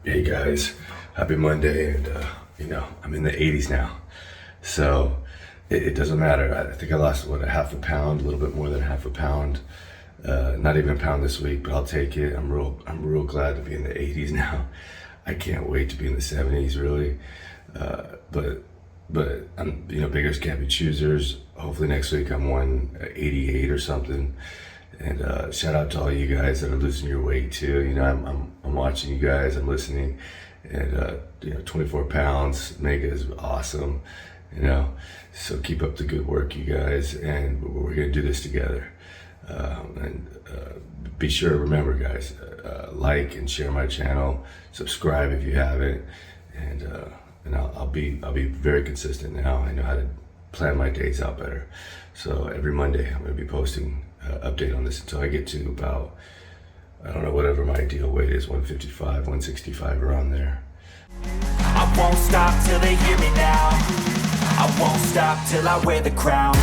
Hey guys, happy Monday, and I'm in the 80s now, so it doesn't matter. I think I lost a half a pound, a little bit more than half a pound, not even a pound this week, but I'll take it. I'm real glad to be in the 80s now. I can't wait to be in the 70s, really. But I'm, beggars can't be choosers. Hopefully next week I'm 188 or something. And shout out to all you guys that are losing your weight too. I'm watching you guys, I'm listening, and 24 pounds, mega is awesome. So keep up the good work, you guys, and we're gonna do this together. And be sure to remember, guys, like and share my channel, subscribe if you haven't, and I'll be very consistent now. I know how to plan my days out better. So every Monday I'm going to be posting update on this until I get to about, I don't know, whatever my ideal weight is, 155, 165, around there. I won't stop till they hear me now. I won't stop till I wear the crown.